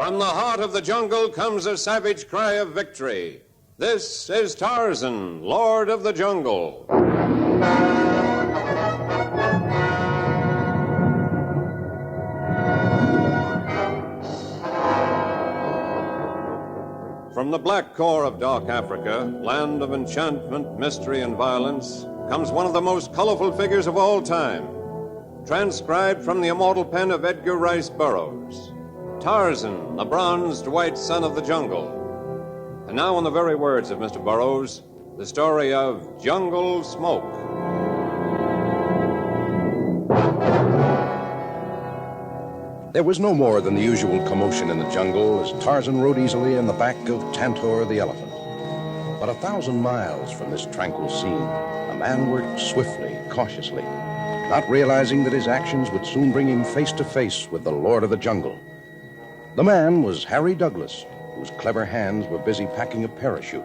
From the heart of the jungle comes a savage cry of victory. This is Tarzan, Lord of the Jungle. From the black core of dark Africa, land of enchantment, mystery, and violence, comes one of the most colorful figures of all time, transcribed from the immortal pen of Edgar Rice Burroughs. Tarzan, the bronzed white son of the jungle. And now, in the very words of Mr. Burroughs, the story of Jungle Smoke. There was no more than the usual commotion in the jungle as Tarzan rode easily on the back of Panther the elephant. But 1,000 miles from this tranquil scene, a man worked swiftly, cautiously, not realizing that his actions would soon bring him face to face with the Lord of the Jungle. The man was Harry Douglas, whose clever hands were busy packing a parachute.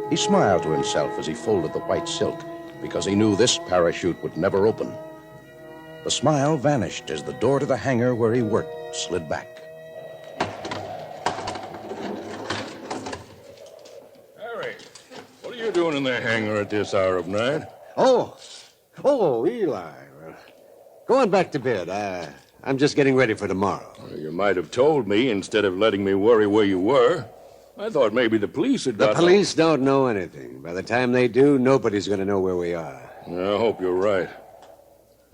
He smiled to himself as he folded the white silk, because he knew this parachute would never open. The smile vanished as the door to the hangar where he worked slid back. Harry, what are you doing in the hangar at this hour of night? Oh, Eli. Well, going back to bed. I'm just getting ready for tomorrow. Well, you might have told me instead of letting me worry where you were. I thought maybe the police had The police don't know anything. By the time they do, nobody's going to know where we are. I hope you're right.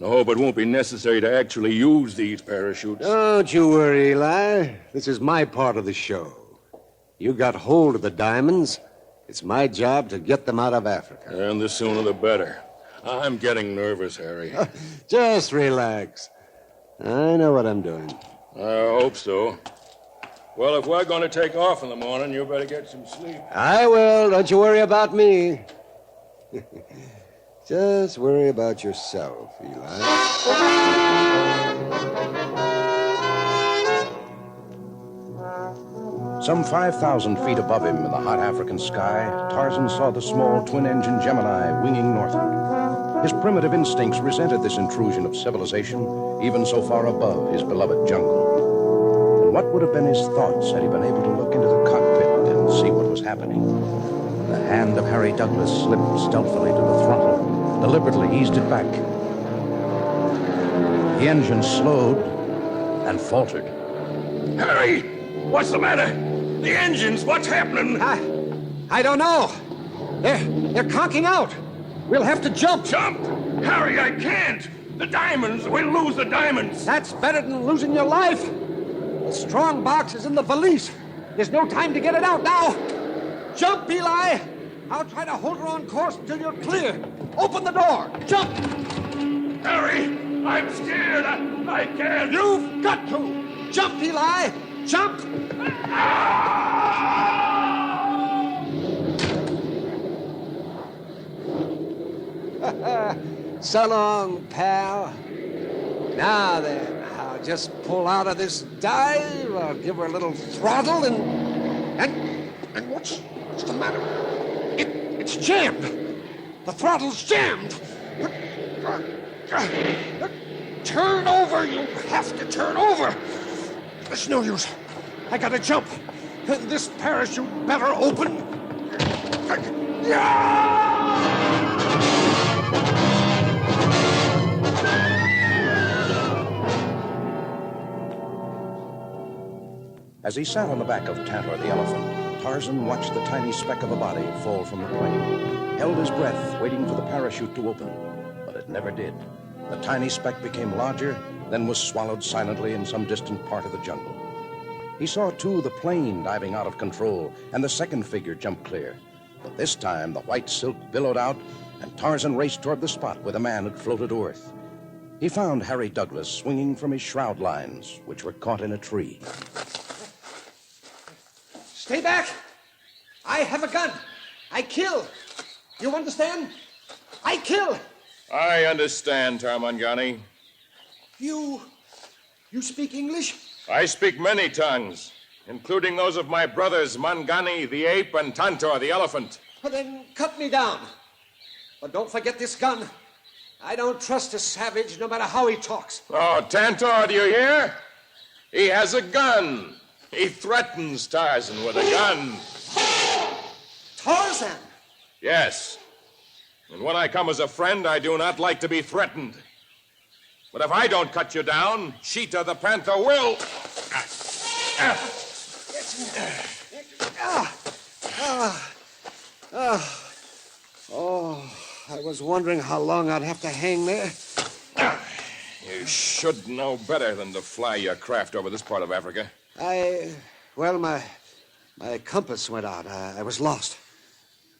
I hope it won't be necessary to actually use these parachutes. Don't you worry, Eli. This is my part of the show. You got hold of the diamonds. It's my job to get them out of Africa. And the sooner the better. I'm getting nervous, Harry. Just relax. I know what I'm doing. I hope so. Well, if we're going to take off in the morning, you better get some sleep. I will. Don't you worry about me. Just worry about yourself, Eli. Some 5,000 feet above him in the hot African sky, Tarzan saw the small twin-engine Gemini winging northward. His primitive instincts resented this intrusion of civilization, even so far above his beloved jungle. And what would have been his thoughts had he been able to look into the cockpit and see what was happening? The hand of Harry Douglas slipped stealthily to the throttle, deliberately eased it back. The engine slowed and faltered. Harry, what's the matter? The engines, what's happening? I don't know. They're conking out. We'll have to jump. Jump! Harry, I can't! The diamonds! We'll lose the diamonds! That's better than losing your life. The strong box is in the valise. There's no time to get it out now. Jump, Eli! I'll try to hold her on course until you're clear. Open the door. Jump! Harry, I'm scared. I can't. You've got to. Jump, Eli! Jump! So long, pal. Now then, I'll just pull out of this dive. I'll give her a little throttle and what's the matter? It's jammed. The throttle's jammed. Turn over. You have to turn over. It's no use. I gotta jump. This parachute better open. As he sat on the back of Panther the elephant, Tarzan watched the tiny speck of a body fall from the plane, held his breath, waiting for the parachute to open, but it never did. The tiny speck became larger, then was swallowed silently in some distant part of the jungle. He saw, too, the plane diving out of control, and the second figure jump clear. But this time, the white silk billowed out, and Tarzan raced toward the spot where the man had floated to earth. He found Harry Douglas swinging from his shroud lines, which were caught in a tree. Stay back! I have a gun. I kill. You understand? I kill. I understand, Tarmangani. You speak English? I speak many tongues, including those of my brothers Mangani, the ape, and Tantor, the elephant. Well, then cut me down. But don't forget this gun. I don't trust a savage, no matter how he talks. Oh, Tantor, do you hear? He has a gun. He threatens Tarzan with a gun. Tarzan! Yes. And when I come as a friend, I do not like to be threatened. But if I don't cut you down, Sheeta the panther will. Oh, I was wondering how long I'd have to hang there. You should know better than to fly your craft over this part of Africa. Well, my compass went out. I was lost.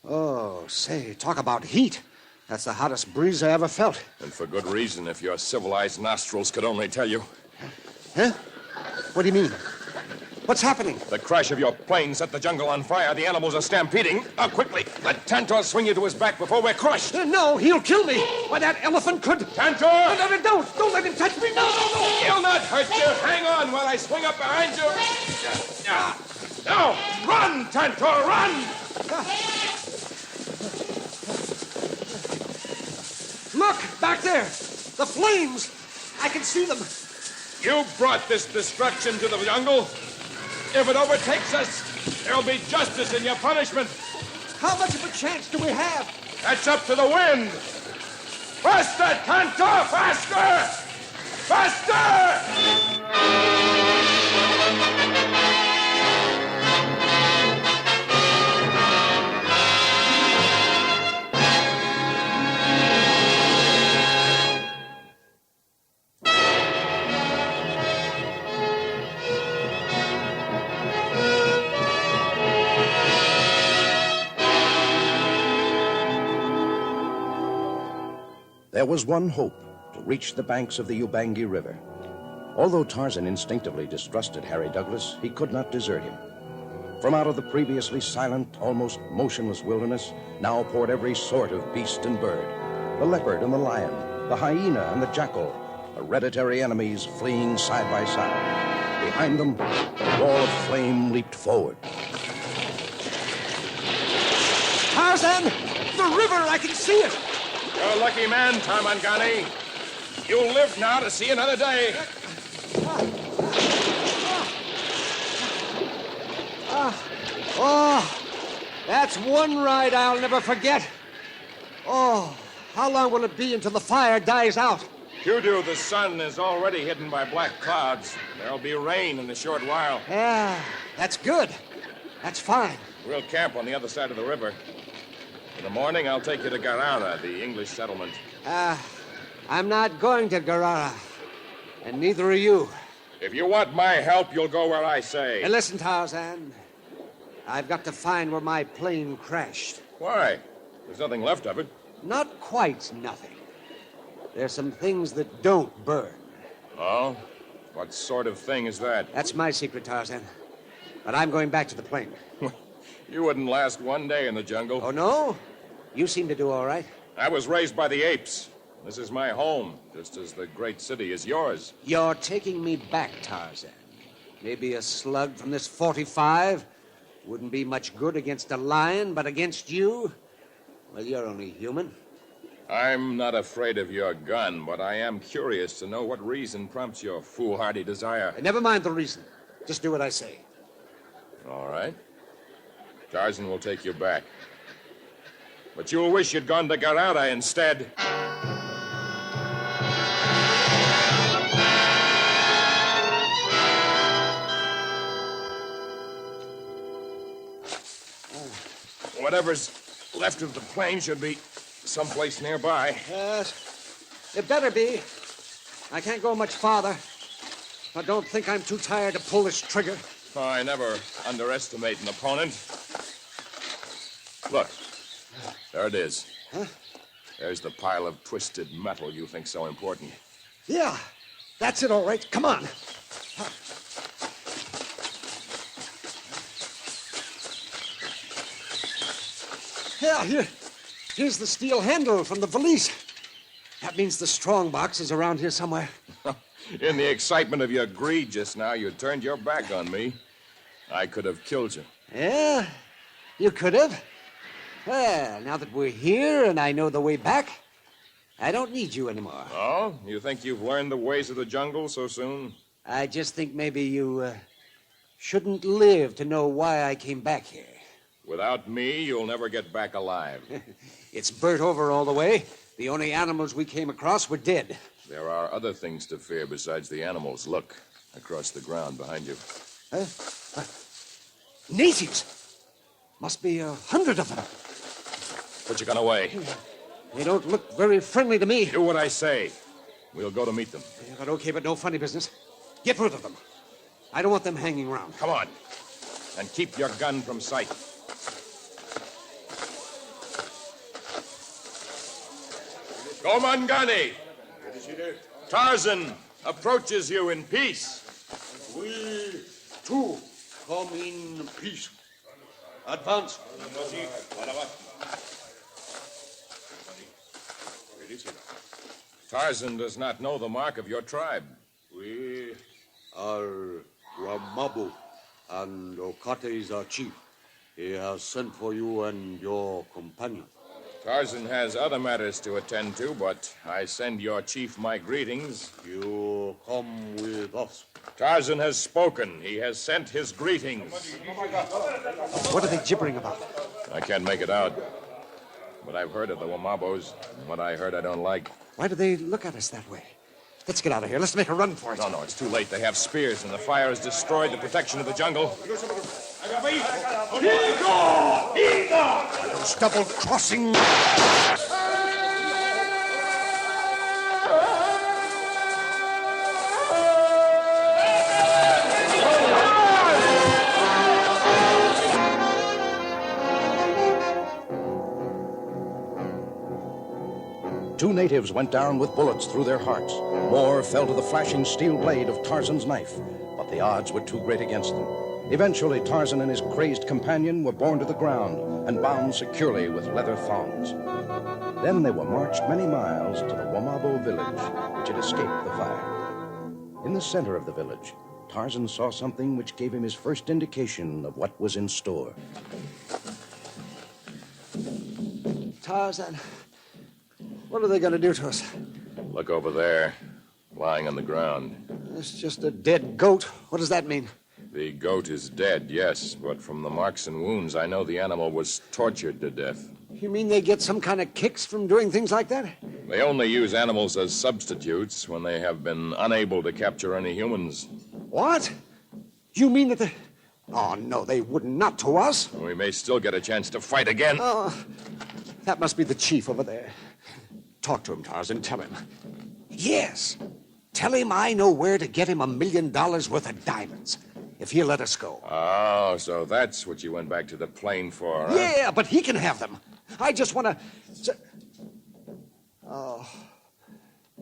Oh, say, talk about heat. That's the hottest breeze I ever felt. And for good reason, if your civilized nostrils could only tell you. Huh? What do you mean? What's happening? The crash of your plane set the jungle on fire. The animals are stampeding. Quickly, let Tantor swing you to his back before we're crushed. No, he'll kill me. Why, that elephant could... Tantor! No, don't let him touch me. No. He'll not hurt you. Hang on while I swing up behind you. Now, run, Tantor, run! Look, back there. The flames. I can see them. You brought this destruction to the jungle. If it overtakes us, there'll be justice in your punishment. How much of a chance do we have? That's up to the wind. Faster, Tantor, faster! Faster! There was one hope, to reach the banks of the Ubangi River. Although Tarzan instinctively distrusted Harry Douglas, he could not desert him. From out of the previously silent, almost motionless wilderness, now poured every sort of beast and bird. The leopard and the lion, the hyena and the jackal, hereditary enemies fleeing side by side. Behind them, a wall of flame leaped forward. Tarzan! The river! I can see it! You're a lucky man, Tarmangani. You'll live now to see another day. Oh, that's one ride I'll never forget. Oh, how long will it be until the fire dies out? Kudu, the sun is already hidden by black clouds. There'll be rain in a short while. Yeah, that's good. That's fine. We'll camp on the other side of the river. In the morning, I'll take you to Garara, the English settlement. I'm not going to Garara, and neither are you. If you want my help, you'll go where I say. Hey, listen, Tarzan. I've got to find where my plane crashed. Why? There's nothing left of it. Not quite nothing. There's some things that don't burn. Oh? What sort of thing is that? That's my secret, Tarzan. But I'm going back to the plane. You wouldn't last one day in the jungle. Oh, no? You seem to do all right. I was raised by the apes. This is my home, just as the great city is yours. You're taking me back, Tarzan. Maybe a slug from this 45 wouldn't be much good against a lion, but against you? Well, you're only human. I'm not afraid of your gun, but I am curious to know what reason prompts your foolhardy desire. Never mind the reason. Just do what I say. All right. Tarzan will take you back. But you'll wish you'd gone to Garara instead. Whatever's left of the plane should be someplace nearby. Yes, it better be. I can't go much farther. I don't think I'm too tired to pull this trigger. Oh, I never underestimate an opponent. Look, there it is. Huh? There's the pile of twisted metal you think so important. Yeah, that's it, all right. Come on. Yeah, here's the steel handle from the valise. That means the strong box is around here somewhere. In the excitement of your greed just now, you turned your back on me. I could have killed you. Yeah, you could have. Well, now that we're here and I know the way back, I don't need you anymore. Oh? You think you've learned the ways of the jungle so soon? I just think maybe you shouldn't live to know why I came back here. Without me, you'll never get back alive. It's burnt over all the way. The only animals we came across were dead. There are other things to fear besides the animals. Look, across the ground behind you. Huh? Natives! Must be 100 of them. Put your gun away. They don't look very friendly to me. Do what I say. We'll go to meet them. Yeah, but no funny business. Get rid of them. I don't want them hanging around. Come on. And keep your gun from sight. Go, Mangani. Tarzan approaches you in peace. We, too, come in peace. Advance. Tarzan does not know the mark of your tribe. We are Wamabo, and Okate is our chief. He has sent for you and your companion. Tarzan has other matters to attend to, but I send your chief my greetings. You come with us. Tarzan has spoken. He has sent his greetings. What are they gibbering about? I can't make it out, but I've heard of the Wamabos, and what I heard I don't like. Why do they look at us that way? Let's get out of here. Let's make a run for it. No, it's too late. They have spears, and the fire has destroyed the protection of the jungle. Those double-crossing... Two natives went down with bullets through their hearts. More fell to the flashing steel blade of Tarzan's knife, but the odds were too great against them. Eventually, Tarzan and his crazed companion were borne to the ground and bound securely with leather thongs. Then they were marched many miles to the Wamabo village, which had escaped the fire. In the center of the village, Tarzan saw something which gave him his first indication of what was in store. Tarzan, what are they going to do to us? Look over there, lying on the ground. It's just a dead goat. What does that mean? The goat is dead, yes, but from the marks and wounds, I know the animal was tortured to death. You mean they get some kind of kicks from doing things like that? They only use animals as substitutes when they have been unable to capture any humans. What? You mean that they... Oh, no, they wouldn't. Not to us. We may still get a chance to fight again. Oh, that must be the chief over there. Talk to him, Tarzan. Tell him. Yes. Tell him I know where to get him $1 million worth of diamonds, if he'll let us go. Oh, so that's what you went back to the plane for, huh? Yeah, but he can have them. I just want to... Oh.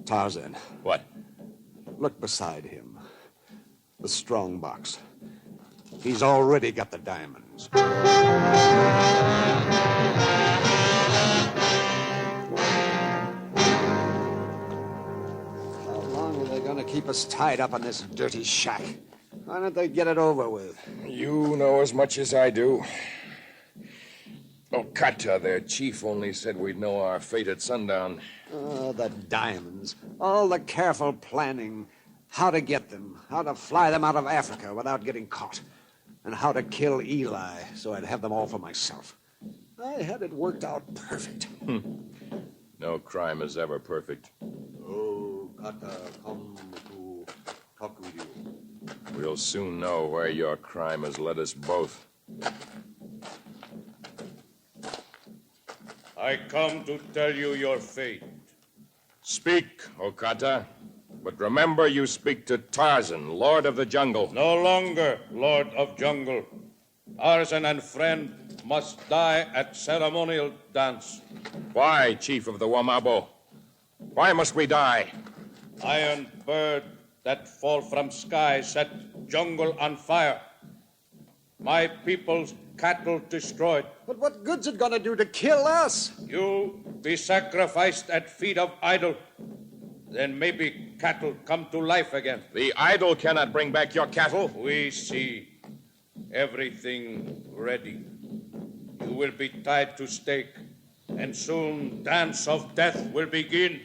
Tarzan. What? Look beside him. The strong box. He's already got the diamonds. Going to keep us tied up in this dirty shack. Why don't they get it over with? You know as much as I do. Okata, their chief, only said we'd know our fate at sundown. Oh, the diamonds. All the careful planning. How to get them. How to fly them out of Africa without getting caught. And how to kill Eli so I'd have them all for myself. I had it worked out perfect. No crime is ever perfect. Oh, Kata, come to talk with you. We'll soon know where your crime has led us both. I come to tell you your fate. Speak, Okata. But remember you speak to Tarzan, Lord of the Jungle. No longer Lord of Jungle. Tarzan and friend must die at ceremonial dance. Why, Chief of the Wamabo? Why must we die? Iron bird that fall from sky set jungle on fire. My people's cattle destroyed. But what good's it gonna do to kill us? You be sacrificed at feet of idol. Then maybe cattle come to life again. The idol cannot bring back your cattle. We see everything ready. You will be tied to stake, and soon dance of death will begin.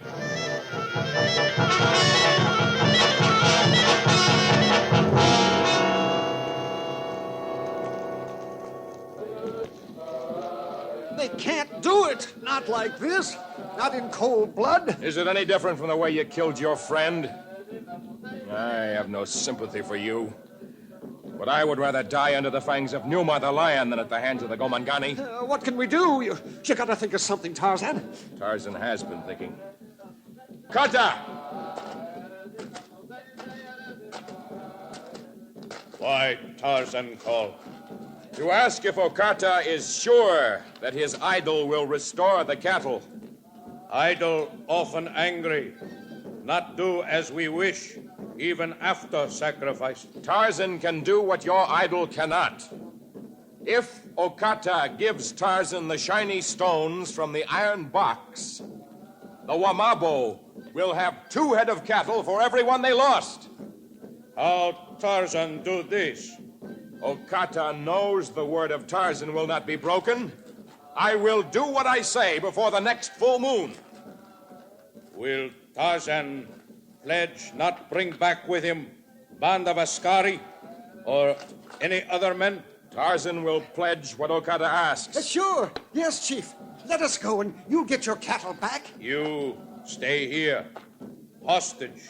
do it. Not like this. Not in cold blood. Is it any different from the way you killed your friend? I have no sympathy for you. But I would rather die under the fangs of Numa the lion than at the hands of the Gomangani. What can we do? You gotta think of something, Tarzan. Tarzan has been thinking. Kata! Why, Tarzan called. To ask if Okata is sure that his idol will restore the cattle. Idol often angry, not do as we wish, even after sacrifice. Tarzan can do what your idol cannot. If Okata gives Tarzan the shiny stones from the iron box, the Wamabo will have 2 head of cattle for every one they lost. How Tarzan do this? Okata knows the word of Tarzan will not be broken. I will do what I say before the next full moon. Will Tarzan pledge not bring back with him Band of Askari or any other men? Tarzan will pledge what Okata asks. Sure. Yes, Chief. Let us go and you'll get your cattle back. You stay here, hostage,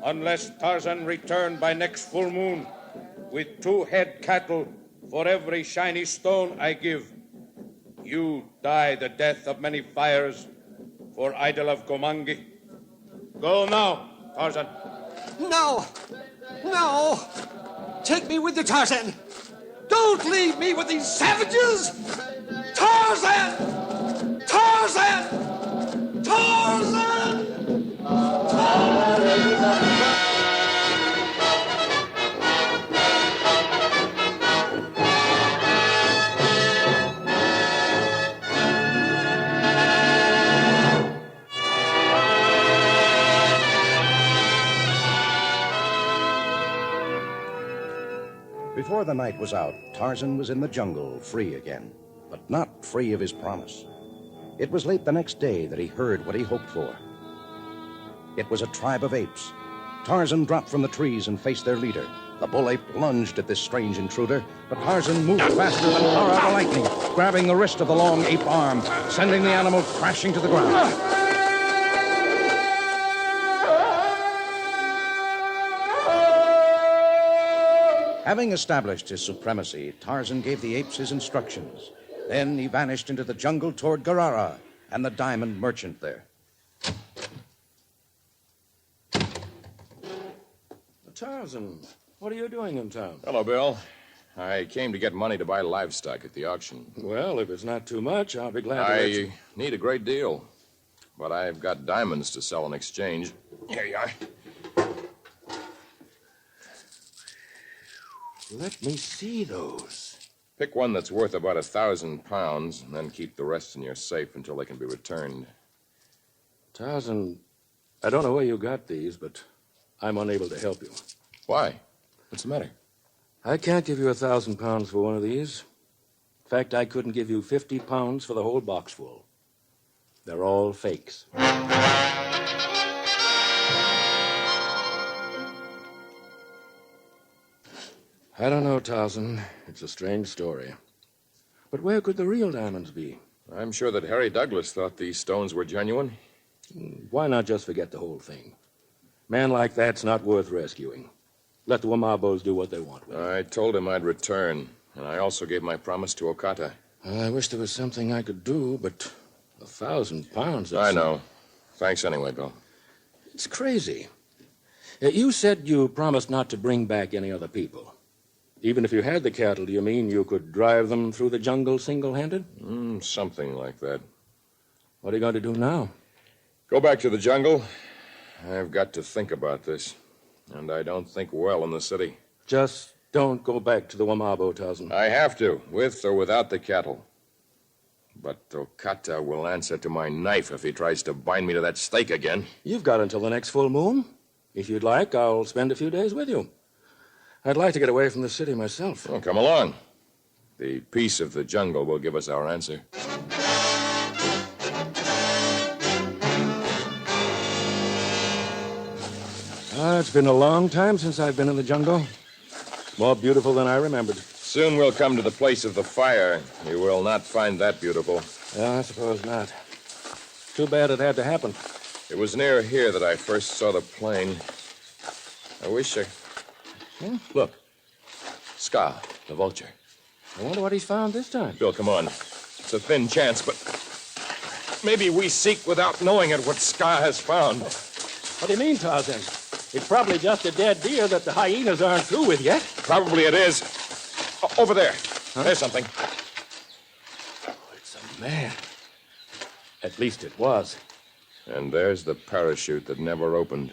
unless Tarzan return by next full moon with 2 head cattle for every shiny stone I give. You die the death of many fires for idol of Gomangi. Go now, Tarzan. No. No. Take me with you, Tarzan. Don't leave me with these savages. Tarzan! Tarzan! Tarzan! Tarzan! Before the night was out, Tarzan was in the jungle, free again, but not free of his promise. It was late the next day that he heard what he hoped for. It was a tribe of apes. Tarzan dropped from the trees and faced their leader. The bull ape lunged at this strange intruder, but Tarzan moved faster than power of lightning, grabbing the wrist of the long ape arm, sending the animal crashing to the ground. Having established his supremacy, Tarzan gave the apes his instructions. Then he vanished into the jungle toward Garara and the diamond merchant there. Tarzan, what are you doing in town? Hello, Bill. I came to get money to buy livestock at the auction. Well, if it's not too much, I'll be glad to let you... I need a great deal, but I've got diamonds to sell in exchange. Here you are. Let me see those. Pick one that's worth about 1,000 pounds, and then keep the rest in your safe until they can be returned. Tarzan, I don't know where you got these, but I'm unable to help you. Why? What's the matter? I can't give you 1,000 pounds for one of these. In fact, I couldn't give you 50 pounds for the whole box full. They're all fakes. I don't know, Tarzan. It's a strange story. But where could the real diamonds be? I'm sure that Harry Douglas thought these stones were genuine. Why not just forget the whole thing? Man like that's not worth rescuing. Let the Wamabos do what they want with it. I told him I'd return, and I also gave my promise to Okata. I wish there was something I could do, but 1,000 pounds... I know. Thanks anyway, Bill. It's crazy. You said you promised not to bring back any other people. Even if you had the cattle, do you mean you could drive them through the jungle single-handed? Something like that. What are you going to do now? Go back to the jungle. I've got to think about this. And I don't think well in the city. Just don't go back to the Wamabo, Tarzan. I have to, with or without the cattle. But Okata will answer to my knife if he tries to bind me to that stake again. You've got until the next full moon. If you'd like, I'll spend a few days with you. I'd like to get away from the city myself. Well, come along. The peace of the jungle will give us our answer. It's been a long time since I've been in the jungle. More beautiful than I remembered. Soon we'll come to the place of the fire. You will not find that beautiful. I suppose not. Too bad it had to happen. It was near here that I first saw the plane. I wish I... Look. Ska, the vulture. I wonder what he's found this time. Bill, come on. It's a thin chance, but maybe we seek without knowing it what Ska has found. What do you mean, Tarzan? It's probably just a dead deer that the hyenas aren't through with yet. Probably it is. Over there. Huh? There's something. Oh, it's a man. At least it was. And there's the parachute that never opened.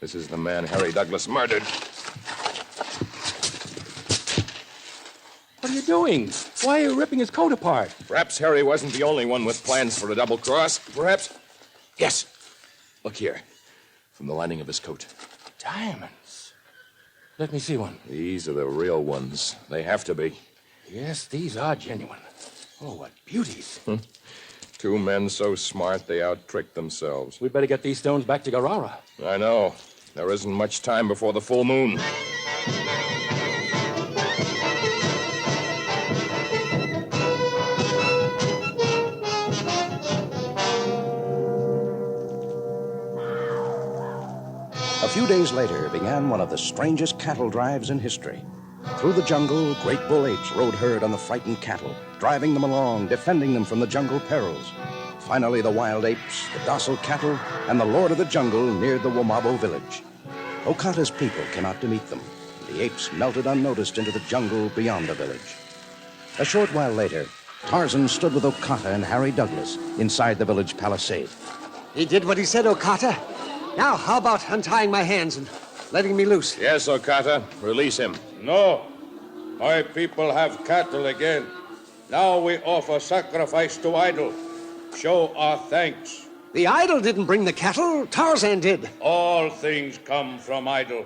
This is the man Harry Douglas murdered. What are you doing? Why are you ripping his coat apart? Perhaps Harry wasn't the only one with plans for a double cross. Perhaps... Yes. Look here. From the lining of his coat. Diamonds. Let me see one. These are the real ones. They have to be. Yes, these are genuine. Oh, what beauties. Two men so smart they out-tricked themselves. We'd better get these stones back to Garara. I know. There isn't much time before the full moon. A few days later began one of the strangest cattle drives in history. Through the jungle, great bull apes rode herd on the frightened cattle, driving them along, defending them from the jungle perils. Finally, the wild apes, the docile cattle, and the lord of the jungle neared the Wamabo village. Okata's people came out to meet them. The apes melted unnoticed into the jungle beyond the village. A short while later, Tarzan stood with Okata and Harry Douglas inside the village palisade. He did what he said, Okata. Now, how about untying my hands and letting me loose? Yes, Okata. Release him. No. My people have cattle again. Now we offer sacrifice to idol. Show our thanks. The idol didn't bring the cattle. Tarzan did. All things come from idol.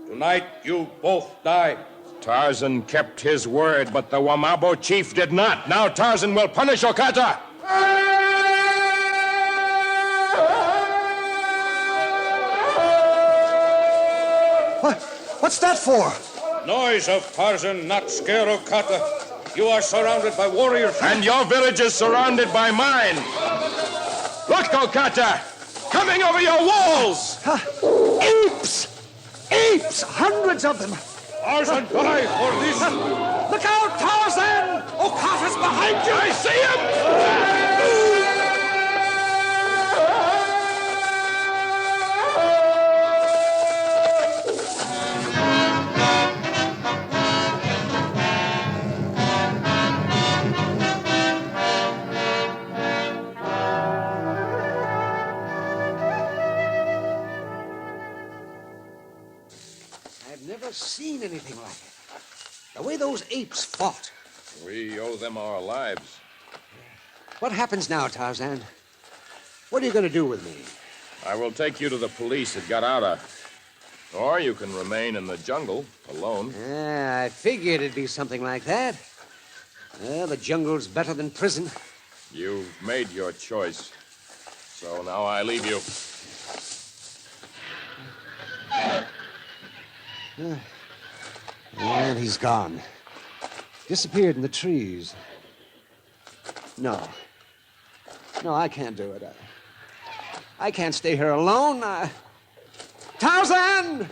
Tonight you both die. Tarzan kept his word, but the Wamabo chief did not. Now Tarzan will punish Okata. What's that for? Noise of Tarzan, not scare Okata. You are surrounded by warriors. And your village is surrounded by mine. Look, Okata! Coming over your walls! Apes! Apes! Hundreds of them! Tarzan, die for this! Look out, Tarzan! Okata's behind you! I see him! Seen anything like it. The way those apes fought. We owe them our lives. What happens now, Tarzan? What are you going to do with me? I will take you to the police at Garara. Or you can remain in the jungle alone. I figured it'd be something like that. Well, the jungle's better than prison. You've made your choice. So now I leave you. And he's gone. Disappeared in the trees. No, I can't do it. I can't stay here alone. Tarzan!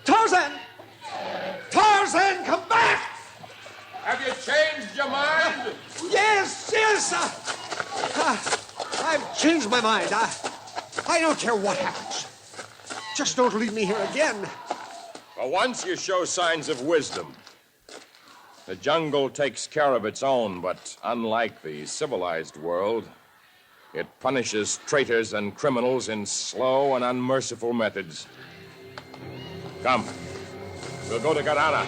Tarzan! Tarzan, come back! Have you changed your mind? Yes! I've changed my mind. I don't care what happens. Just don't leave me here again. For once you show signs of wisdom. The jungle takes care of its own, but unlike the civilized world, it punishes traitors and criminals in slow and unmerciful methods. Come, we'll go to Garara.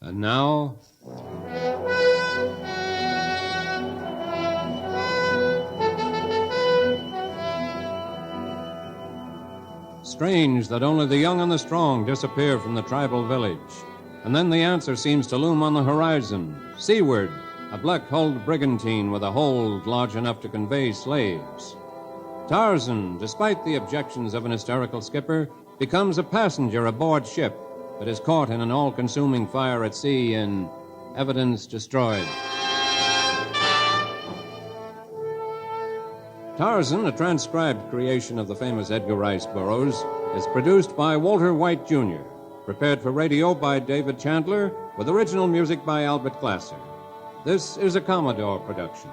And now, strange that only the young and the strong disappear from the tribal village. And then the answer seems to loom on the horizon. Seaward, a black-hulled brigantine with a hold large enough to convey slaves. Tarzan, despite the objections of an hysterical skipper, becomes a passenger aboard ship, but is caught in an all-consuming fire at sea and evidence destroyed. Tarzan, a transcribed creation of the famous Edgar Rice Burroughs, is produced by Walter White, Jr., prepared for radio by David Chandler, with original music by Albert Glasser. This is a Commodore production.